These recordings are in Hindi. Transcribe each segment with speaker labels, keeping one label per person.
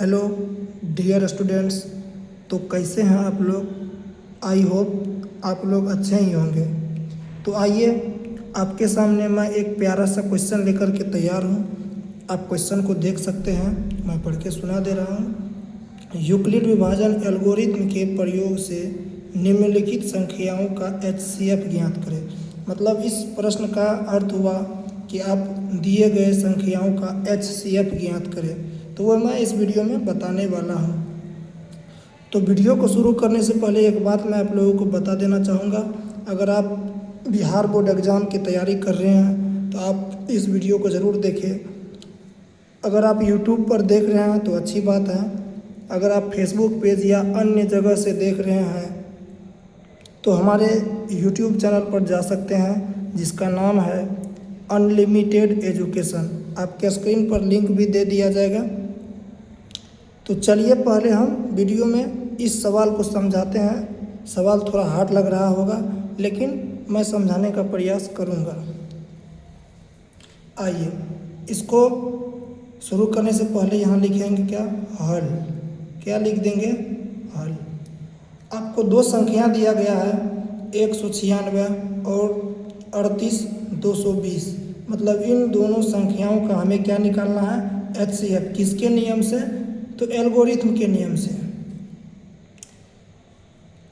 Speaker 1: Hello dear students. तो कैसे हैं आप लोग। आई होप आप लोग अच्छे ही होंगे। तो आइए आपके सामने मैं एक प्यारा सा क्वेश्चन लेकर के तैयार हूँ। आप क्वेश्चन को देख सकते हैं, मैं पढ़ के सुना दे रहा हूँ। यूक्लिड विभाजन एल्गोरिथ्म के प्रयोग से निम्नलिखित संख्याओं का HCF ज्ञात करें। मतलब इस प्रश्न का अर्थ हुआ कि आप दिए गए संख्याओं का HCF ज्ञात करें, तो वह मैं इस वीडियो में बताने वाला हूँ। तो वीडियो को शुरू करने से पहले एक बात मैं आप लोगों को बता देना चाहूँगा। अगर आप बिहार बोर्ड एग्ज़ाम की तैयारी कर रहे हैं तो आप इस वीडियो को ज़रूर देखें। अगर आप यूट्यूब पर देख रहे हैं तो अच्छी बात है। अगर आप फेसबुक पेज या अन्य जगह से देख रहे हैं तो हमारे यूट्यूब चैनल पर जा सकते हैं, जिसका नाम है अनलिमिटेड एजुकेशन। आपके स्क्रीन पर लिंक भी दे दिया जाएगा। तो चलिए पहले हम वीडियो में इस सवाल को समझाते हैं। सवाल थोड़ा हार्ड लग रहा होगा, लेकिन मैं समझाने का प्रयास करूंगा। आइए इसको शुरू करने से पहले यहाँ लिखेंगे क्या, हल। क्या लिख देंगे, हल। आपको दो संख्या दिया गया है 196 और 38220। मतलब इन दोनों संख्याओं का हमें क्या निकालना है, HCF। किसके नियम से, तो एल्गोरिथ्म के नियम से।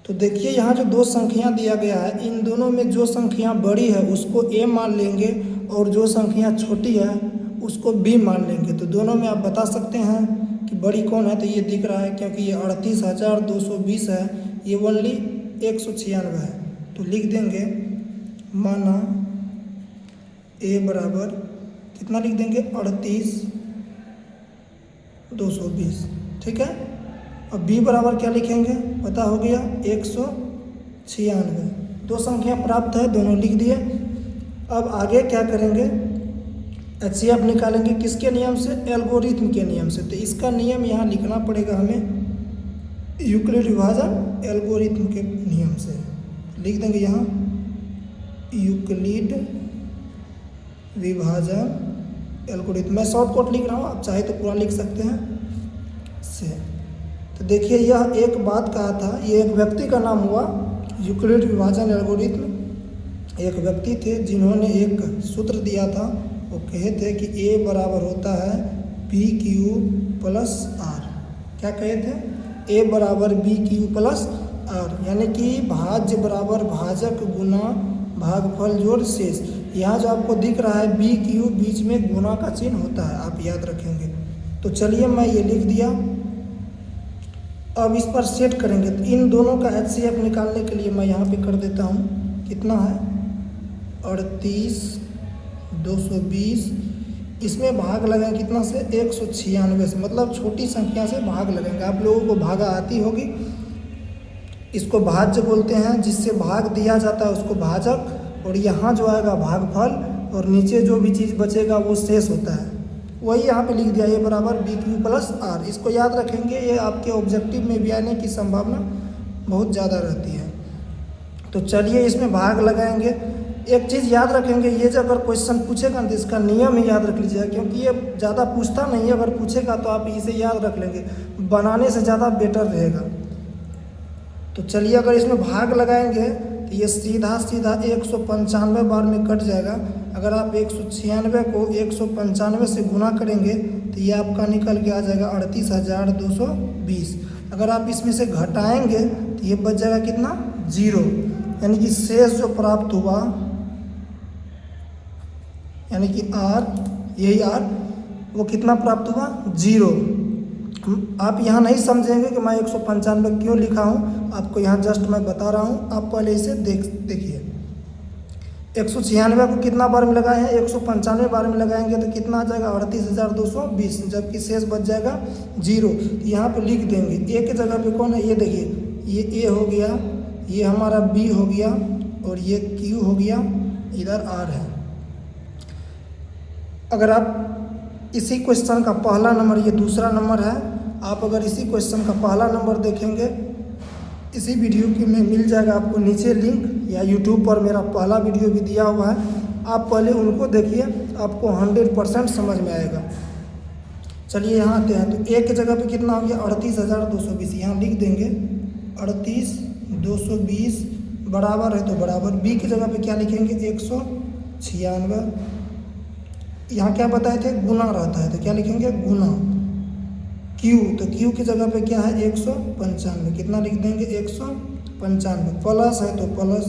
Speaker 1: तो देखिए यहाँ जो दो संख्या दिया गया है, इन दोनों में जो संख्या बड़ी है उसको A मान लेंगे और जो संख्या छोटी है उसको B मान लेंगे। तो दोनों में आप बता सकते हैं कि बड़ी कौन है। तो ये दिख रहा है, क्योंकि ये 38,220 है, ये ओनली 196 है। तो लिख देंगे, माना A बराबर कितना लिख देंगे, 38,220। ठीक है। अब B बराबर क्या लिखेंगे, पता हो गया, 196। दो संख्या प्राप्त है, दोनों लिख दिए। अब आगे क्या करेंगे, HCF निकालेंगे। किसके नियम से, एल्गोरिथ्म के नियम से। तो इसका नियम यहाँ लिखना पड़ेगा हमें, यूक्लिड विभाजन एल्गोरिथ्म के नियम से। लिख देंगे यहाँ यूक्लिड विभाजन एल्गोरिथ्म। मैं शॉर्टकट लिख रहा हूँ, आप चाहे तो पूरा लिख सकते हैं से। तो देखिए यह एक बात कहा था, ये एक व्यक्ति का नाम हुआ यूक्लिड विभाजन एल्गोरिथ्म। एक व्यक्ति थे जिन्होंने एक सूत्र दिया था। वो कहे थे कि A बराबर होता है BQ प्लस R। क्या कहे थे, A बराबर BQ प्लस R, यानी कि भाज्य बराबर भाजक गुना भागफल जोड़ शेष। यहाँ जो आपको दिख रहा है BQ, बीच में गुना का चिन्ह होता है, आप याद रखेंगे। तो चलिए मैं ये लिख दिया। अब इस पर सेट करेंगे। तो इन दोनों का HCF निकालने के लिए मैं यहाँ पे कर देता हूँ, कितना है 38,220। इसमें भाग लगाएंगे कितना से, 196 से। मतलब छोटी संख्या से भाग लगाएंगे। आप लोगों को भागा आती होगी। इसको भाज्य बोलते हैं, जिससे भाग दिया जाता है उसको भाजक, और यहाँ जो आएगा भागफल, और नीचे जो भी चीज़ बचेगा वो शेष होता है। वही यहाँ पे लिख दिया, A बराबर BQ प्लस R। इसको याद रखेंगे, ये आपके ऑब्जेक्टिव में भी आने की संभावना बहुत ज़्यादा रहती है। तो चलिए इसमें भाग लगाएंगे। एक चीज़ याद रखेंगे, ये जो अगर क्वेश्चन पूछेगा तो इसका नियम ही याद रख लीजिएगा, क्योंकि ये ज़्यादा पूछता नहीं है। अगर पूछेगा तो आप इसे याद रख लेंगे, बनाने से ज़्यादा बेटर रहेगा। तो चलिए अगर इसमें भाग लगाएंगे तो ये सीधा 195 बार में कट जाएगा। अगर आप 196 को 195 से गुना करेंगे तो ये आपका निकल के आ जाएगा 38,220। अगर आप इसमें से घटाएंगे तो ये बच जाएगा कितना, 0। यानी कि शेष जो प्राप्त हुआ, यानी कि R, यही R, वो कितना प्राप्त हुआ, 0। आप यहाँ नहीं समझेंगे कि मैं 195 क्यों लिखा हूँ, आपको यहाँ जस्ट मैं बता रहा हूँ। आप पहले इसे देखिए। 196 को कितना बार में लगाए हैं, 195 बार में लगाएंगे तो कितना आ जाएगा, 38,220, जबकि शेष बच जाएगा 0। यहाँ पे लिख देंगे A की जगह पे कौन है, ये देखिए, ये A हो गया, ये हमारा B हो गया, और ये Q हो गया, इधर R है। अगर आप इसी क्वेश्चन का पहला नंबर, ये दूसरा नंबर है, आप अगर इसी क्वेश्चन का पहला नंबर देखेंगे, इसी वीडियो के में मिल जाएगा आपको नीचे लिंक, या यूट्यूब पर मेरा पहला वीडियो भी दिया हुआ है। आप पहले उनको देखिए, आपको 100% समझ में आएगा। चलिए यहाँ आते हैं, तो ए की जगह पे कितना हो गया 38,220, यहाँ लिख देंगे 38,220 बराबर है तो बराबर, बी की जगह पे क्या लिखेंगे 196, यहाँ क्या बताए थे गुना रहता है तो क्या लिखेंगे गुना, क्यू तो क्यू की जगह पे क्या है 195, कितना लिख देंगे 195, प्लस है तो प्लस,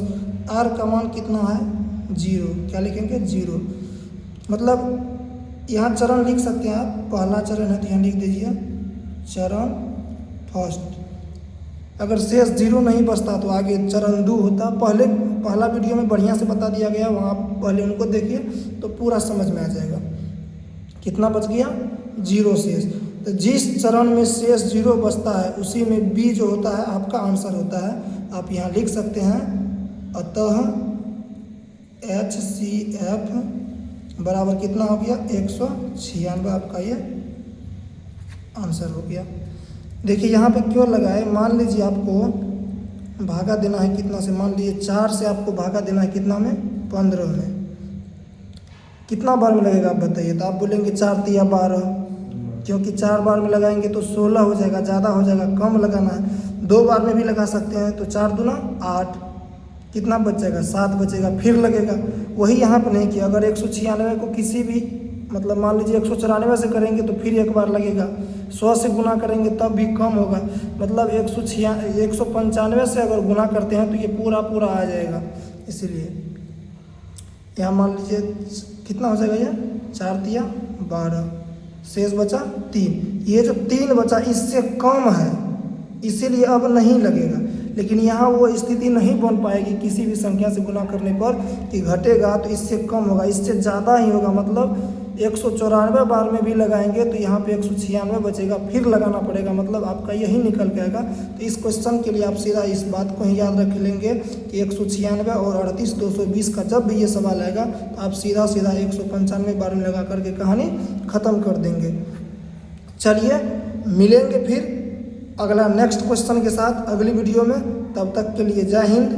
Speaker 1: आर का मान कितना है 0, क्या लिखेंगे 0, मतलब यहाँ चरण लिख सकते हैं आप, पहला चरण है तो यहाँ लिख दीजिए चरण फर्स्ट, अगर शेष 0 नहीं बचता तो आगे चरण 2 होता, पहला वीडियो में बढ़िया से बता दिया गया, वहाँ पहले उनको देखिए तो पूरा समझ में आ जाएगा। कितना बच गया 0 शेष, तो जिस चरण में शेष 0 बचता है उसी में बी जो होता है आपका आंसर होता है, आप यहाँ लिख सकते हैं अतः HCF बराबर कितना हो गया 196, आपका ये आंसर हो गया। देखिए यहाँ पे क्यों लगा है, मान लीजिए आपको भागा देना है कितना से, मान लीजिए 4 से आपको भागा देना है कितना में 15 में, कितना बार में लगेगा आप बताइए, तो आप बोलेंगे 4 तिया 12, क्योंकि 4 बार में लगाएंगे तो 16 हो जाएगा, ज़्यादा हो जाएगा, कम लगाना है, 2 बार में भी लगा सकते हैं तो 4 दूना 8, कितना बच जाएगा 7 बचेगा, फिर लगेगा, वही यहाँ पे नहीं किया, अगर 196 को किसी भी मतलब मान लीजिए 194 से करेंगे तो फिर एक बार लगेगा, 100 से गुना करेंगे तब भी कम होगा, मतलब 195 से अगर गुना करते हैं तो ये पूरा आ जाएगा, इसीलिए यहाँ मान लीजिए कितना हो जाएगा ये 4 तिया 12, शेष बचा 3, ये जो 3 बचा इससे कम है इसीलिए अब नहीं लगेगा, लेकिन यहाँ वो स्थिति नहीं बन पाएगी किसी भी संख्या से गुना करने पर कि घटेगा तो इससे कम होगा, इससे ज़्यादा ही होगा, मतलब 194 बार में भी लगाएंगे तो यहाँ पे 196 बचेगा, फिर लगाना पड़ेगा, मतलब आपका यही निकल के आएगा। तो इस क्वेश्चन के लिए आप सीधा इस बात को ही याद रख लेंगे कि 196 और 38,220 का जब भी ये सवाल आएगा तो आप सीधा 195 बार में लगा करके कहानी ख़त्म कर देंगे। चलिए मिलेंगे फिर अगला नेक्स्ट क्वेश्चन के साथ अगली वीडियो में, तब तक के लिए जय हिंद।